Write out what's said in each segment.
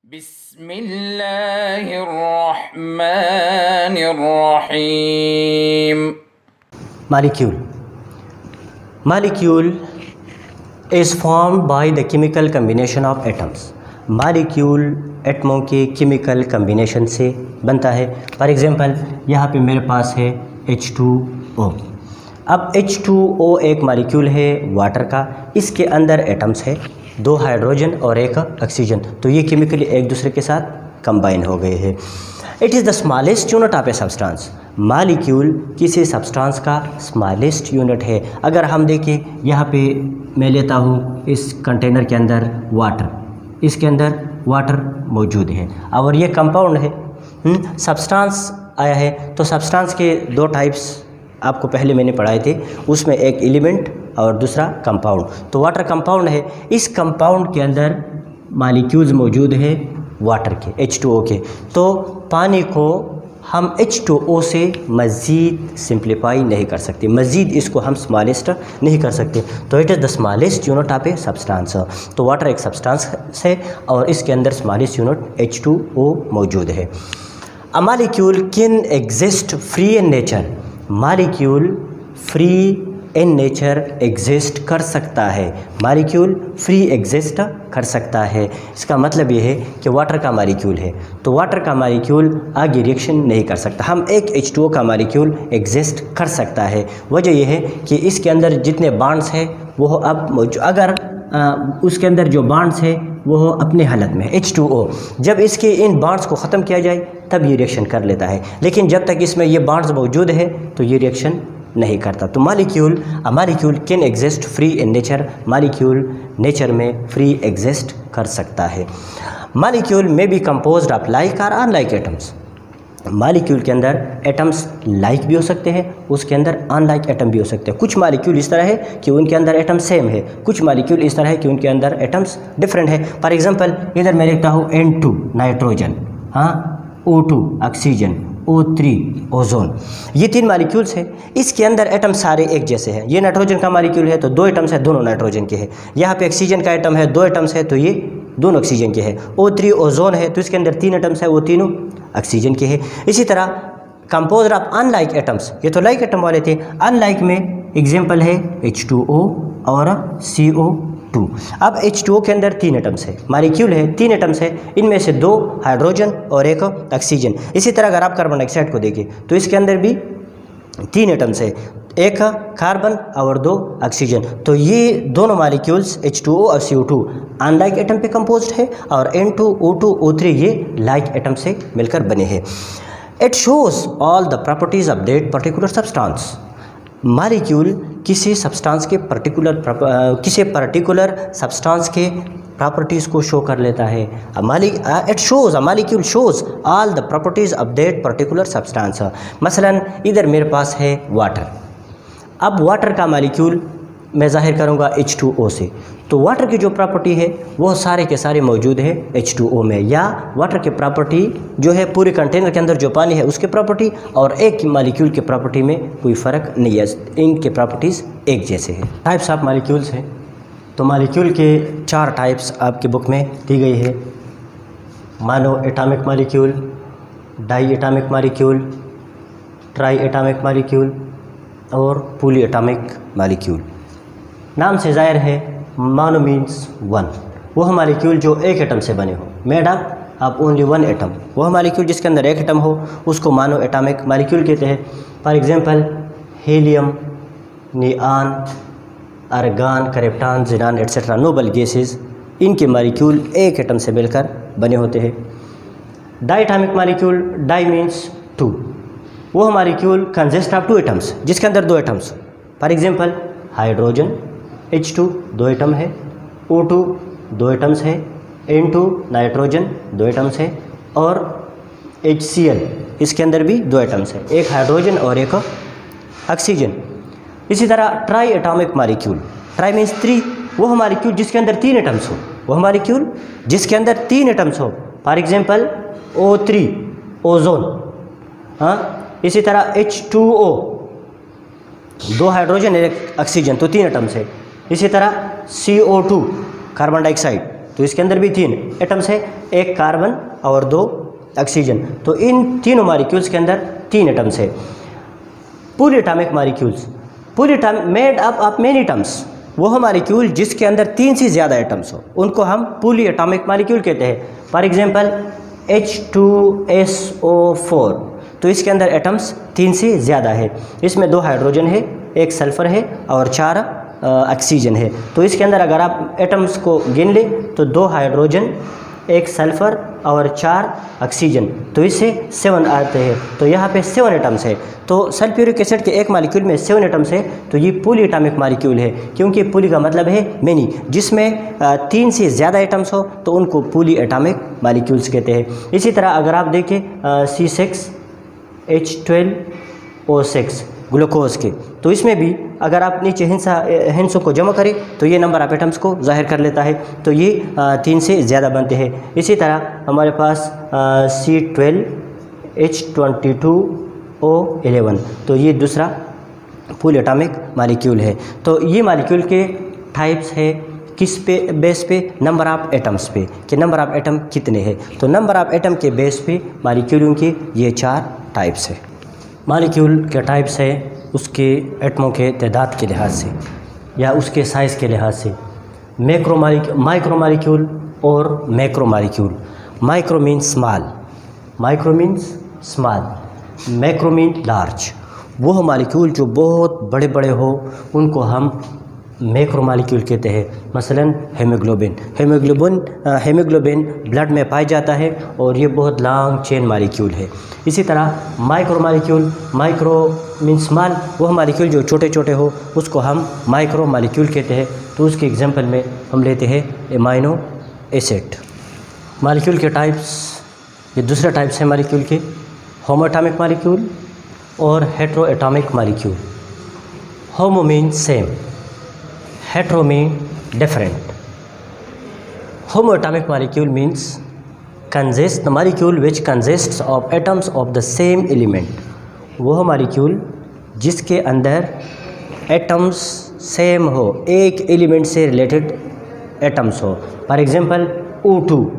बिस्मिल्लाहिर्रहमानिर्रहीम। Molecule is formed by the chemical combination of atoms. Molecule एटमों के chemical combination से बनता है। फॉर एग्जांपल यहाँ पे मेरे पास है H2O। अब H2O एक मॉलिक्यूल है वाटर का, इसके अंदर एटम्स है, 2 हाइड्रोजन और 1 ऑक्सीजन, तो ये केमिकली एक दूसरे के साथ कंबाइन हो गए हैं। It is the smallest unit of a substance. Molecule किसी सब्सटेंस का स्मॉलेस्ट यूनिट है। अगर हम देखें यहाँ पे मैं लेता हूँ इस कंटेनर के अंदर वाटर, इसके अंदर वाटर मौजूद है और ये कंपाउंड है। सब्सटेंस आया है तो सब्सटेंस के 2 टाइप्स आपको पहले मैंने पढ़ाए थे, उसमें एक एलिमेंट और दूसरा कंपाउंड। तो वाटर कंपाउंड है, इस कंपाउंड के अंदर मॉलिक्यूल्स मौजूद है वाटर के, H2O के। तो पानी को हम H2O से मज़ीद सिंप्लीफाई नहीं कर सकते, मज़ीद इसको हम स्मॉलेस्ट नहीं कर सकते। तो it is the smallest unit of a substance. तो वाटर एक सब्सटेंस है और इसके अंदर स्मॉलेस्ट यूनिट H2O मौजूद है। A molecule can exist free in nature. Molecule free in nature exist कर सकता है, मॉलिक्यूल फ्री एग्जिस्ट कर सकता है। इसका मतलब ये है कि वाटर का मॉलिक्यूल है तो वाटर का मॉलिक्यूल आगे रिएक्शन नहीं कर सकता। हम एक H2O का मॉलिक्यूल एग्जिस्ट कर सकता है। वजह यह है कि इसके अंदर जितने बॉन्ड्स हैं वो अब मौजूद, अगर उसके अंदर जो बॉन्ड्स है वो अपने हालत में H2O, जब इसके इन बॉन्ड्स को ख़त्म किया जाए तब ये रिएक्शन कर लेता है, लेकिन जब तक इसमें ये बॉन्ड्स मौजूद है तो ये रिएक्शन नहीं करता। तो molecule can exist free in nature. Molecule nature में फ्री एग्जिस्ट कर सकता है। मॉलिक्यूल में बी कंपोज्ड ऑफ लाइक और अनलाइक एटम्स। मॉलिक्यूल के अंदर एटम्स लाइक भी हो सकते हैं, उसके अंदर अनलाइक एटम भी हो सकते हैं। कुछ मॉलिक्यूल इस तरह है कि उनके अंदर एटम सेम है, कुछ मॉलिक्यूल इस तरह है कि उनके अंदर एटम्स डिफरेंट है। फॉर एग्जांपल इधर मैं लिखता हूँ N2 nitrogen, O2 oxygen, O3 ozone. ये 3 मॉलिक्यूल्स हैं, इसके अंदर एटम सारे एक जैसे हैं। ये नाइट्रोजन का मॉलिक्यूल है तो 2 एटम्स है, दोनों नाइट्रोजन के हैं। यहाँ पे ऑक्सीजन का एटम है, 2 एटम्स है तो ये दोनों ऑक्सीजन के हैं। O3 ओजोन है तो इसके अंदर 3 एटम्स है, वो तीनों ऑक्सीजन के हैं। इसी तरह कंपोज्ड ऑफ अनलाइक एटम्स, ये तो लाइक एटम वाले थे। अनलाइक में एग्जाम्पल है H2O और CO2। अब H2O के अंदर 3 एटम्स है, मॉलिक्यूल है 3 एटम्स है, इनमें से 2 हाइड्रोजन और 1 ऑक्सीजन। इसी तरह अगर आप कार्बन डाइऑक्साइड को देखें तो इसके अंदर भी 3 एटम्स है, 1 कार्बन और 2 ऑक्सीजन। तो ये दोनों मॉलिक्यूल्स H2O और CO2 अनलाइक एटम पे कंपोज्ड है और N2 O2 O3 ये लाइक एटम से मिलकर बने हैं। It shows all the properties of that particular substance. Molecule किसी सब्सटेंस के पर्टिकुलर सब्सटेंस के प्रॉपर्टीज़ को शो कर लेता है। Molecule shows all the properties of that particular substance. मसलन इधर मेरे पास है वाटर। अब वाटर का मॉलिक्यूल मैं ज़ाहिर करूँगा H2O से, तो वाटर की जो प्रॉपर्टी है वो सारे के सारे मौजूद है H2O में, या वाटर की प्रॉपर्टी जो है पूरे कंटेनर के अंदर जो पानी है उसके प्रॉपर्टी और एक मॉलिक्यूल के प्रॉपर्टी में कोई फ़र्क नहीं है, इनके प्रॉपर्टीज़ एक जैसे हैं। टाइप्स ऑफ मॉलिक्यूल्स हैं, तो मॉलिक्यूल के 4 टाइप्स आपकी बुक में दी गई है। Monoatomic molecule, die atomic molecule, triatomic molecule और पॉली एटॉमिक मॉलिक्यूल। नाम से ज़ाहिर है मोनो मीन्स 1, वह मॉलिक्यूल जो एक एटम से बने हो, made up of only 1 atom. वह मॉलिक्यूल जिसके अंदर एक एटम हो उसको मोनो एटॉमिक मॉलिक्यूल कहते हैं। For example helium, neon, argon, krypton, xenon etcetera noble gases, इनके मॉलिक्यूल एक एटम से मिलकर बने होते हैं। Di atomic molecule, di means 2, वह मॉलिक्यूल कंसिस्ट ऑफ 2 एटम्स जिसके अंदर 2 atoms. For example hydrogen H2 2 atom है, O2 2 एटम्स है, N2 नाइट्रोजन 2 एटम्स है और HCl इसके अंदर भी 2 एटम्स है, एक हाइड्रोजन और एक ऑक्सीजन। इसी तरह try atomic molecule, try means 3, वह मॉलिक्यूल जिसके अंदर 3 एटम्स हो, वह मॉलिक्यूल जिसके अंदर 3 एटम्स हो। फॉर एग्जांपल O3 ओजोन, इसी तरह H2O 2 हाइड्रोजन एक ऑक्सीजन तो 3 एटम्स है। इसी तरह CO2 कार्बन डाइऑक्साइड तो इसके अंदर भी 3 एटम्स है, एक कार्बन और 2 ऑक्सीजन। तो इन तीनों मॉलिक्यूल्स के अंदर 3 एटम्स है। Polyatomic molecules, polyatomic made up of many atoms, वो मॉलिक्यूल जिसके अंदर 3 से ज़्यादा एटम्स हो उनको हम पॉलीएटॉमिक मॉलिक्यूल कहते हैं। फॉर एग्जांपल H2SO4, तो इसके अंदर एटम्स 3 से ज़्यादा है, इसमें 2 हाइड्रोजन है, 1 सल्फ़र है और 4 ऑक्सीजन है। तो इसके अंदर अगर आप एटम्स को गिन ले तो 2 हाइड्रोजन, 1 सल्फ़र और 4 ऑक्सीजन, तो इससे 7 आते हैं। तो यहाँ पे 7 एटम्स है। तो सल्फ्यूरिक एसिड के एक मॉलिक्यूल में 7 एटम्स है, तो ये पॉलीएटॉमिक मॉलिक्यूल है, क्योंकि पॉली का मतलब है मेनी, जिसमें 3 से ज़्यादा एटम्स हो तो उनको पॉलीएटॉमिक मॉलिक्यूल्स कहते हैं। इसी तरह अगर आप देखें C6H12O6 ग्लूकोज के, तो इसमें भी अगर आप नीचे हिंसों को जमा करें तो ये नंबर ऑफ एटम्स को जाहिर कर लेता है, तो ये 3 से ज़्यादा बनते हैं। इसी तरह हमारे पास C12H22O11, तो ये दूसरा पॉलीएटॉमिक मॉलिक्यूल है। तो ये मॉलिक्यूल के टाइप्स है किस पे बेस पे, नंबर ऑफ एटम्स पे, कि नंबर ऑफ एटम कितने हैं। तो नंबर ऑफ एटम के बेस पे मॉलिक्यूलों के ये 4 टाइप्स है। मॉलिक्यूल के टाइप्स है उसके एटमों के तादाद के लिहाज से या उसके साइज़ के लिहाज से। माइक्रो मॉलिक्यूल और macro molecule. Micro means small, macro mean large. वो मॉलिक्यूल जो बहुत बड़े बड़े हो उनको हम मैक्रो मॉलिक्यूल कहते हैं। मसलन हेमोग्लोबिन ब्लड में पाया जाता है और ये बहुत लॉन्ग चेन मॉलिक्यूल है। इसी तरह micro molecule, micro mean small, वो मॉलिक्यूल जो छोटे छोटे हो उसको हम माइक्रो मॉलिक्यूल कहते हैं। तो उसके एग्जांपल में हम लेते हैं एमाइनो एसिड। मॉलिक्यूल के टाइप्स, ये दूसरे टाइप्स हैं मॉलिक्यूल के, होमोएटॉमिक मॉलिक्यूल और heteroatomic molecule. Homo mean same, hetero mean different. Homoatomic molecule means the molecule which consists of atoms of the same element. वो molecule जिसके अंदर atoms same हो, एक element से related atoms हो। For example O2,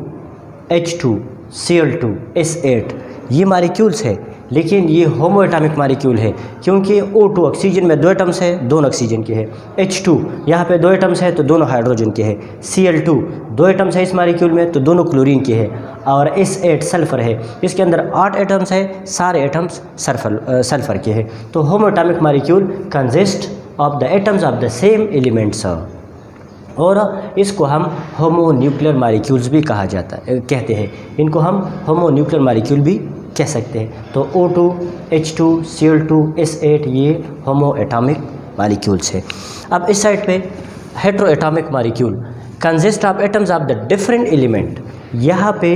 H2, Cl2, S8, ये molecules है, लेकिन ये होमोएटॉमिक मॉलिक्यूल है, क्योंकि O2 ऑक्सीजन में 2 एटम्स है, दोनों ऑक्सीजन के हैं। H2 यहाँ पे 2 एटम्स है तो दोनों हाइड्रोजन के हैं। Cl2 2 एटम्स है इस मॉलिक्यूल में तो दोनों क्लोरीन के हैं। और S8 सल्फ़र है, इसके अंदर 8 एटम्स है, सारे एटम्स सल्फ़र के हैं। तो homoatomic molecule consist of the atoms of the same elements, और इसको हम होमो न्यूक्लियर मॉलिक्यूल्स भी कहते हैं। इनको हम होमो न्यूक्लियर मॉलिक्यूल भी कह सकते हैं। तो O2, H2, Cl2, S8 ये होमो एटॉमिक मॉलिक्यूल्स है। अब इस साइड पे heteroatomic molecule consist of atoms of the different element. यहाँ पे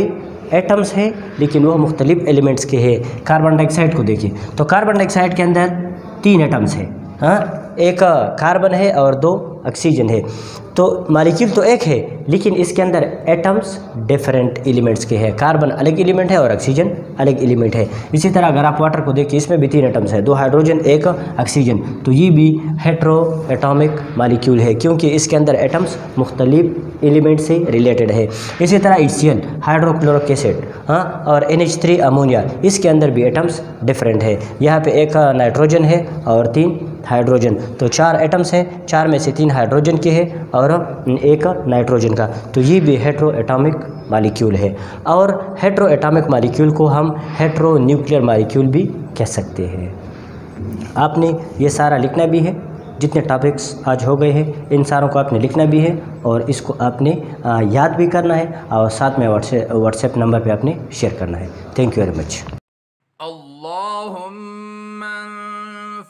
एटम्स हैं लेकिन वो मुख्तलिफ एलिमेंट्स के हैं। कार्बन डाइऑक्साइड को देखिए तो कार्बन डाइऑक्साइड के अंदर 3 एटम्स हैं, हाँ, एक कार्बन है और 2 ऑक्सीजन है। तो मॉलिक्यूल तो एक है लेकिन इसके अंदर एटम्स डिफरेंट एलिमेंट्स के हैं। कार्बन अलग एलिमेंट है और ऑक्सीजन अलग एलिमेंट है। इसी तरह अगर आप वाटर को देखिए इसमें भी 3 एटम्स हैं, 2 हाइड्रोजन 1 ऑक्सीजन, तो ये भी हेटेरोएटॉमिक मॉलिक्यूल है क्योंकि इसके अंदर एटम्स मुख्तलिफ एलिमेंट से रिलेटेड है। इसी तरह HCl हाइड्रोक्लोरिक एसिड, हाँ, और NH3 अमोनिया, इसके अंदर भी एटम्स डिफरेंट है। यहाँ पे 1 नाइट्रोजन है और 3 हाइड्रोजन, तो 4 एटम्स हैं, 4 में से 3 हाइड्रोजन के हैं और 1 नाइट्रोजन का, तो ये भी हेटेरोएटॉमिक मॉलिक्यूल है। और हेटेरोएटॉमिक मॉलिक्यूल को हम हेटेरो न्यूक्लियर मॉलिक्यूल भी कह सकते हैं। आपने ये सारा लिखना भी है, जितने टॉपिक्स आज हो गए हैं इन सारों को आपने लिखना भी है और इसको आपने याद भी करना है और साथ में व्हाट्सएप नंबर पे आपने शेयर करना है। Thank you very much.